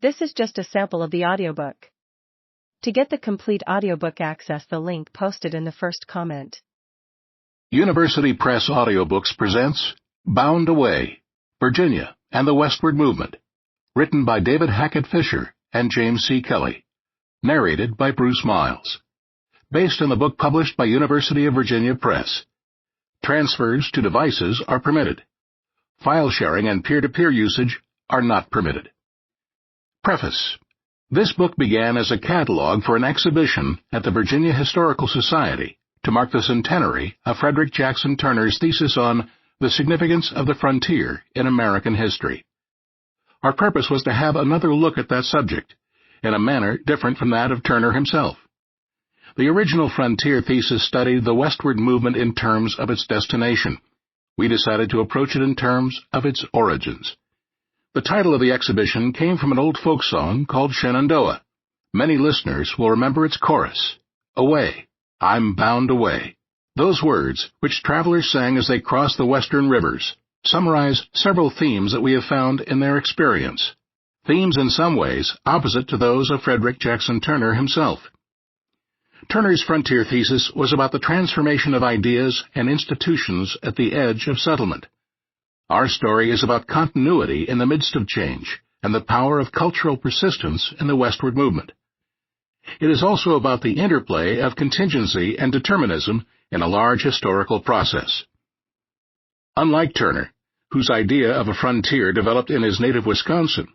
This is just a sample of the audiobook. To get the complete audiobook, access the link posted in the first comment. University Press Audiobooks presents Bound Away, Virginia and the Westward Movement, written by David Hackett Fischer and James C. Kelly, narrated by Bruce Miles. Based on the book published by University of Virginia Press. Transfers to devices are permitted. File sharing and peer-to-peer usage are not permitted. Preface. This book began as a catalog for an exhibition at the Virginia Historical Society to mark the centenary of Frederick Jackson Turner's thesis on the significance of the frontier in American history. Our purpose was to have another look at that subject, in a manner different from that of Turner himself. The original frontier thesis studied the westward movement in terms of its destination. We decided to approach it in terms of its origins. The title of the exhibition came from an old folk song called Shenandoah. Many listeners will remember its chorus, "Away, I'm bound away." Those words, which travelers sang as they crossed the western rivers, summarize several themes that we have found in their experience. Themes in some ways opposite to those of Frederick Jackson Turner himself. Turner's frontier thesis was about the transformation of ideas and institutions at the edge of settlement. Our story is about continuity in the midst of change and the power of cultural persistence in the westward movement. It is also about the interplay of contingency and determinism in a large historical process. Unlike Turner, whose idea of a frontier developed in his native Wisconsin,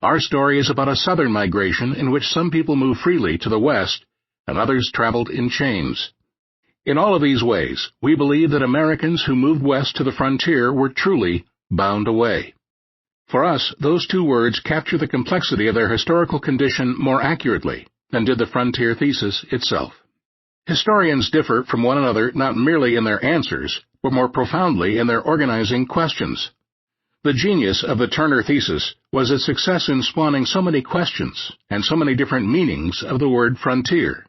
our story is about a southern migration in which some people moved freely to the west and others traveled in chains. In all of these ways, we believe that Americans who moved west to the frontier were truly bound away. For us, those two words capture the complexity of their historical condition more accurately than did the frontier thesis itself. Historians differ from one another not merely in their answers, but more profoundly in their organizing questions. The genius of the Turner thesis was its success in spawning so many questions and so many different meanings of the word frontier.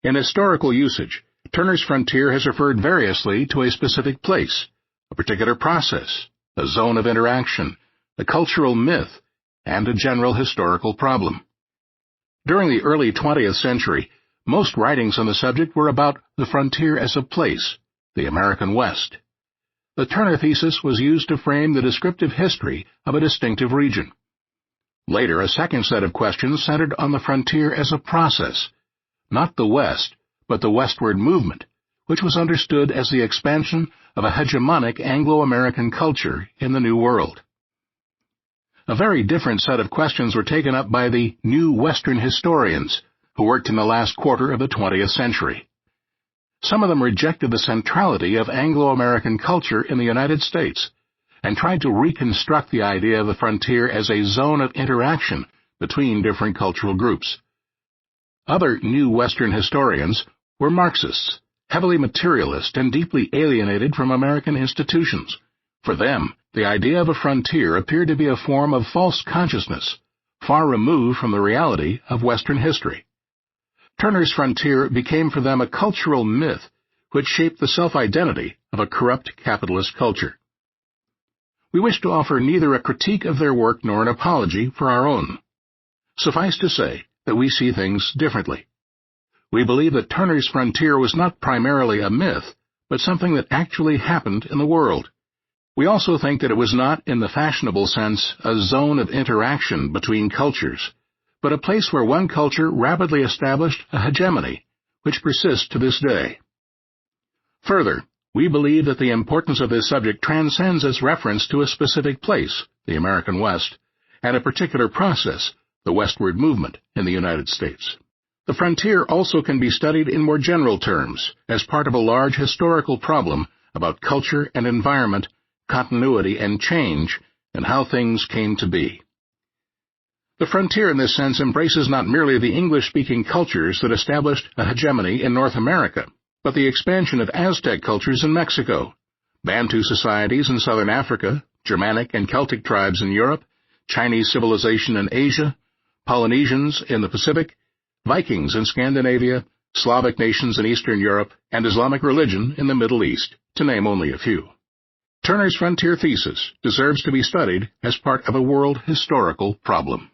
In historical usage, Turner's frontier has referred variously to a specific place, a particular process, a zone of interaction, a cultural myth, and a general historical problem. During the early 20th century, most writings on the subject were about the frontier as a place, the American West. The Turner thesis was used to frame the descriptive history of a distinctive region. Later, a second set of questions centered on the frontier as a process, not the West, but the westward movement, which was understood as the expansion of a hegemonic Anglo-American culture in the New World. A very different set of questions were taken up by the new Western historians who worked in the last quarter of the 20th century. Some of them rejected the centrality of Anglo-American culture in the United States and tried to reconstruct the idea of the frontier as a zone of interaction between different cultural groups. Other new Western historians were Marxists, heavily materialist and deeply alienated from American institutions. For them, the idea of a frontier appeared to be a form of false consciousness, far removed from the reality of Western history. Turner's frontier became for them a cultural myth which shaped the self-identity of a corrupt capitalist culture. We wish to offer neither a critique of their work nor an apology for our own. Suffice to say that we see things differently. We believe that Turner's frontier was not primarily a myth, but something that actually happened in the world. We also think that it was not, in the fashionable sense, a zone of interaction between cultures, but a place where one culture rapidly established a hegemony, which persists to this day. Further, we believe that the importance of this subject transcends its reference to a specific place, the American West, and a particular process, the westward movement in the United States. The frontier also can be studied in more general terms, as part of a large historical problem about culture and environment, continuity and change, and how things came to be. The frontier in this sense embraces not merely the English-speaking cultures that established a hegemony in North America, but the expansion of Aztec cultures in Mexico, Bantu societies in southern Africa, Germanic and Celtic tribes in Europe, Chinese civilization in Asia, Polynesians in the Pacific, Vikings in Scandinavia, Slavic nations in Eastern Europe, and Islamic religion in the Middle East, to name only a few. Turner's frontier thesis deserves to be studied as part of a world historical problem.